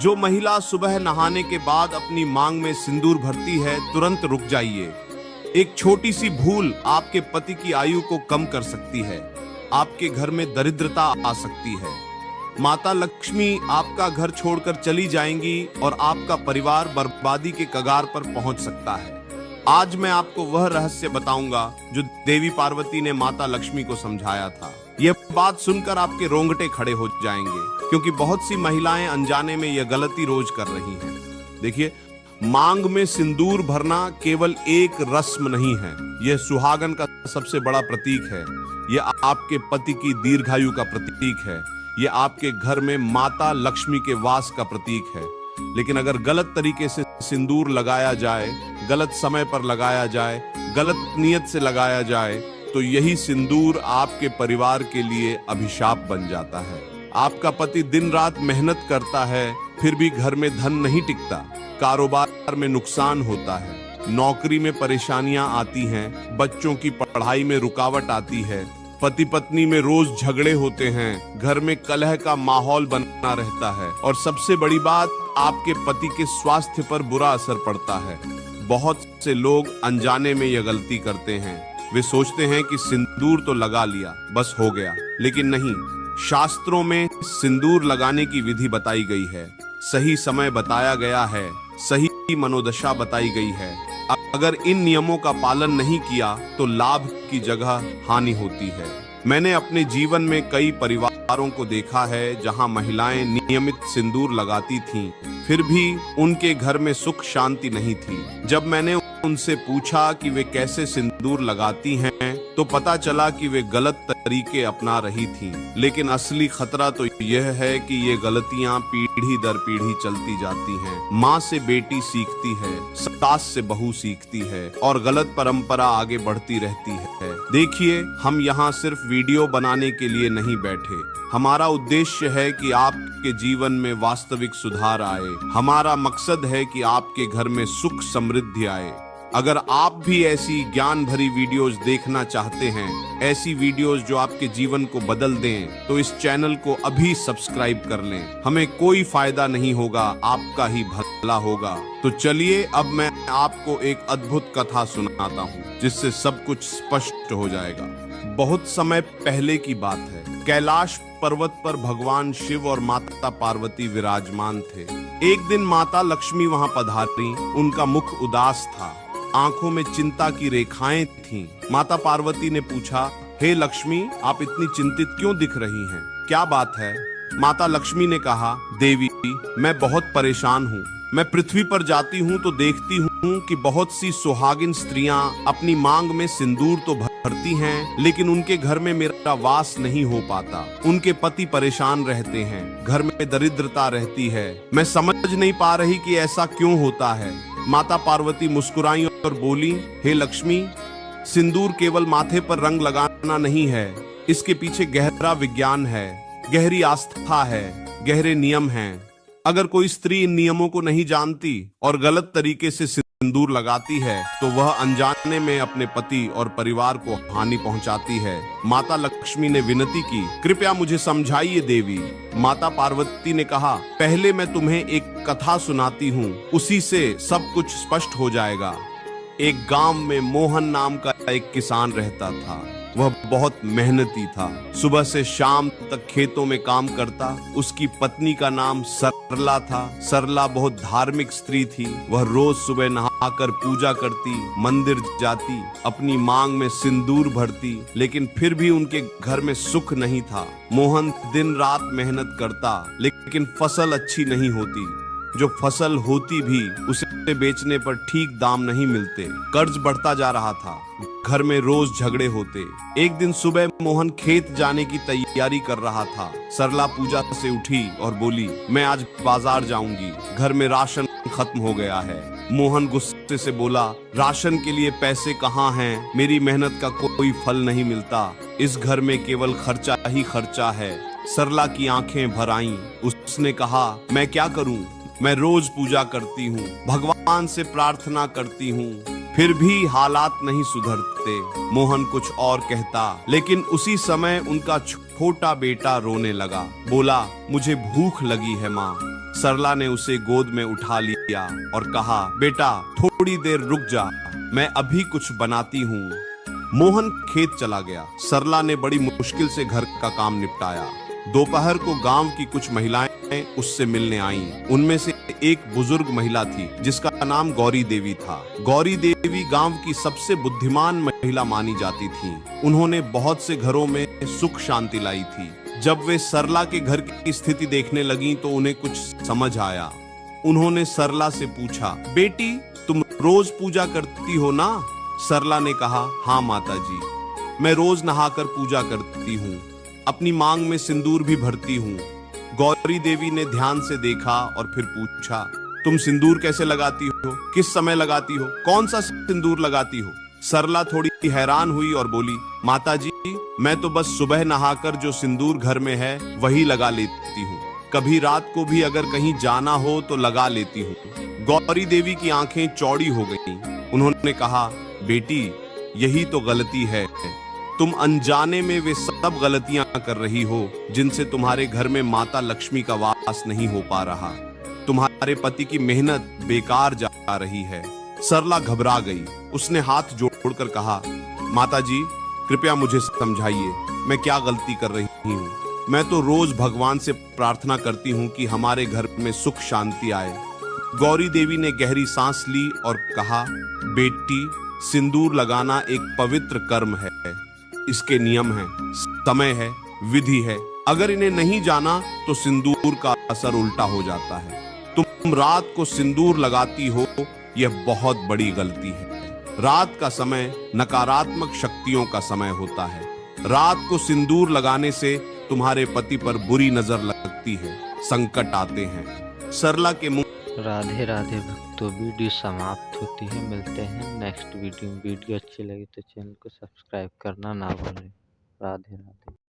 जो महिला सुबह नहाने के बाद अपनी मांग में सिंदूर भरती है, तुरंत रुक जाइए। एक छोटी सी भूल आपके पति की आयु को कम कर सकती है। आपके घर में दरिद्रता आ सकती है। माता लक्ष्मी आपका घर छोड़कर चली जाएंगी और आपका परिवार बर्बादी के कगार पर पहुंच सकता है। आज मैं आपको वह रहस्य बताऊंगा जो देवी पार्वती ने माता लक्ष्मी को समझाया था। यह बात सुनकर आपके रोंगटे खड़े हो जाएंगे, क्योंकि बहुत सी महिलाएं अनजाने में यह गलती रोज कर रही हैं। देखिए, मांग में सिंदूर भरना केवल एक रस्म नहीं है, यह सुहागन का सबसे बड़ा प्रतीक है। यह आपके पति की दीर्घायु का प्रतीक है। यह आपके घर में माता लक्ष्मी के वास का प्रतीक है। लेकिन अगर गलत तरीके से सिंदूर लगाया जाए, गलत समय पर लगाया जाए, गलत नियत से लगाया जाए, तो यही सिंदूर आपके परिवार के लिए अभिशाप बन जाता है। आपका पति दिन रात मेहनत करता है, फिर भी घर में धन नहीं टिकता, कारोबार में नुकसान होता है, नौकरी में परेशानियां आती हैं, बच्चों की पढ़ाई में रुकावट आती है, पति पत्नी में रोज झगड़े होते हैं, घर में कलह का माहौल बना रहता है और सबसे बड़ी बात, आपके पति के स्वास्थ्य पर बुरा असर पड़ता है। बहुत से लोग अनजाने में यह गलती करते हैं। वे सोचते हैं कि सिंदूर तो लगा लिया, बस हो गया, लेकिन नहीं। शास्त्रों में सिंदूर लगाने की विधि बताई गई है, सही समय बताया गया है, सही मनोदशा बताई गई है। अगर इन नियमों का पालन नहीं किया तो लाभ की जगह हानि होती है। मैंने अपने जीवन में कई परिवारों को देखा है जहां महिलाएं नियमित सिंदूर लगाती थीं, फिर भी उनके घर में सुख शांति नहीं थी। जब मैंने उनसे पूछा कि वे कैसे सिंदूर लगाती हैं, तो पता चला कि वे गलत तरीके अपना रही थीं। लेकिन असली खतरा तो यह है कि ये गलतियां पीढ़ी दर पीढ़ी चलती जाती हैं। माँ से बेटी सीखती है, सास से बहू सीखती है और गलत परंपरा आगे बढ़ती रहती है। देखिए, हम यहाँ सिर्फ वीडियो बनाने के लिए नहीं बैठे। हमारा उद्देश्य है कि आपके जीवन में वास्तविक सुधार आए। हमारा मकसद है कि आपके घर में सुख समृद्धि आए। अगर आप भी ऐसी ज्ञान भरी वीडियोस देखना चाहते हैं, ऐसी वीडियोस जो आपके जीवन को बदल दें, तो इस चैनल को अभी सब्सक्राइब कर लें। हमें कोई फायदा नहीं होगा, आपका ही भला होगा। तो चलिए, अब मैं आपको एक अद्भुत कथा सुनाता हूँ, जिससे सब कुछ स्पष्ट हो जाएगा। बहुत समय पहले की बात है। कैलाश पर्वत पर भगवान शिव और माता पार्वती विराजमान थे। एक दिन माता लक्ष्मी वहां पधारी। उनका मुख उदास था, आंखों में चिंता की रेखाएं थीं। माता पार्वती ने पूछा, हे लक्ष्मी, आप इतनी चिंतित क्यों दिख रही हैं? क्या बात है? माता लक्ष्मी ने कहा, देवी, मैं बहुत परेशान हूँ। मैं पृथ्वी पर जाती हूँ तो देखती हूँ कि बहुत सी सुहागिन स्त्रियां अपनी मांग में सिंदूर तो भरती हैं, लेकिन उनके घर में मेरा वास नहीं हो पाता। उनके पति परेशान रहते हैं, घर में दरिद्रता रहती है। मैं समझ नहीं पा रही कि ऐसा क्यों होता है। माता पार्वती मुस्कुराई और बोली, हे लक्ष्मी, सिंदूर केवल माथे पर रंग लगाना नहीं है, इसके पीछे गहरा विज्ञान है, गहरी आस्था है, गहरे नियम हैं। अगर कोई स्त्री इन नियमों को नहीं जानती और गलत तरीके से सिंदूर लगाती है, तो वह अनजाने में अपने पति और परिवार को हानि पहुंचाती है। माता लक्ष्मी ने विनती की, कृपया मुझे समझाइए देवी। माता पार्वती ने कहा, पहले मैं तुम्हें एक कथा सुनाती हूँ, उसी से सब कुछ स्पष्ट हो जाएगा। एक गांव में मोहन नाम का एक किसान रहता था। वह बहुत मेहनती था, सुबह से शाम तक खेतों में काम करता। उसकी पत्नी का नाम सरला था। सरला बहुत धार्मिक स्त्री थी। वह रोज सुबह नहाकर पूजा करती, मंदिर जाती, अपनी मांग में सिंदूर भरती, लेकिन फिर भी उनके घर में सुख नहीं था। मोहन दिन रात मेहनत करता, लेकिन फसल अच्छी नहीं होती। जो फसल होती भी, उसे बेचने पर ठीक दाम नहीं मिलते। कर्ज बढ़ता जा रहा था। घर में रोज झगड़े होते। एक दिन सुबह मोहन खेत जाने की तैयारी कर रहा था। सरला पूजा से उठी और बोली, मैं आज बाजार जाऊंगी, घर में राशन खत्म हो गया है। मोहन गुस्से से बोला, राशन के लिए पैसे कहाँ हैं? मेरी मेहनत का कोई फल नहीं मिलता। इस घर में केवल खर्चा ही खर्चा है। सरला की आंखें भर आईं। उसने कहा, मैं क्या करूं? मैं रोज पूजा करती हूँ, भगवान से प्रार्थना करती हूँ, फिर भी हालात नहीं सुधरते। मोहन कुछ और कहता, लेकिन उसी समय उनका छोटा बेटा रोने लगा। बोला, मुझे भूख लगी है माँ, सरला ने उसे गोद में उठा लिया और कहा, बेटा थोड़ी देर रुक जा, मैं अभी कुछ बनाती हूँ। मोहन खेत चला गया। सरला ने बड़ी मुश्किल से घर का काम निपटाया। दोपहर को गांव की कुछ महिलाएं उससे मिलने आईं। उनमें से एक बुजुर्ग महिला थी जिसका नाम गौरी देवी था। गौरी देवी गांव की सबसे बुद्धिमान महिला मानी जाती थी। उन्होंने बहुत से घरों में सुख शांति लाई थी। जब वे सरला के घर की स्थिति देखने लगी तो उन्हें कुछ समझ आया। उन्होंने सरला से पूछा, बेटी तुम रोज पूजा करती हो ना? सरला ने कहा, हाँ माता जी, मैं रोज नहाकर पूजा करती हूँ, अपनी मांग में सिंदूर भी भरती हूँ। गौरी देवी ने ध्यान से देखा और फिर पूछा, तुम सिंदूर कैसे लगाती हो? किस समय लगाती हो? कौन सा सिंदूर लगाती हो? सरला थोड़ी हैरान हुई और बोली, माता जी, मैं तो बस सुबह नहाकर जो सिंदूर घर में है वही लगा लेती हूँ। कभी रात को भी अगर कहीं जाना हो तो लगा लेती हूँ। गौरी देवी की आंखें चौड़ी हो गईं। उन्होंने कहा, बेटी यही तो गलती है। तुम अनजाने में वे सब गलतियां कर रही हो जिनसे तुम्हारे घर में माता लक्ष्मी का वास नहीं हो पा रहा। तुम्हारे पति की मेहनत बेकार जा रही है। सरला घबरा गई। उसने हाथ जोड़कर कहा, माता जी कृपया मुझे समझाइए, मैं क्या गलती कर रही हूँ? मैं तो रोज भगवान से प्रार्थना करती हूँ कि हमारे घर में सुख शांति आए। गौरी देवी ने गहरी सांस ली और कहा, बेटी सिंदूर लगाना एक पवित्र कर्म है। इसके नियम हैं, समय है, विधि है। अगर इन्हें नहीं जाना तो सिंदूर का असर उल्टा हो जाता है। तुम रात को सिंदूर लगाती हो, यह बहुत बड़ी गलती है। रात का समय नकारात्मक शक्तियों का समय होता है। रात को सिंदूर लगाने से तुम्हारे पति पर बुरी नजर लगती है, संकट आते हैं। सरला के मुंह राधे राधे भक्तों, वीडियो समाप्त होती है। मिलते हैं नेक्स्ट वीडियो में। वीडियो अच्छी लगी तो चैनल को सब्सक्राइब करना ना भूलें। राधे राधे।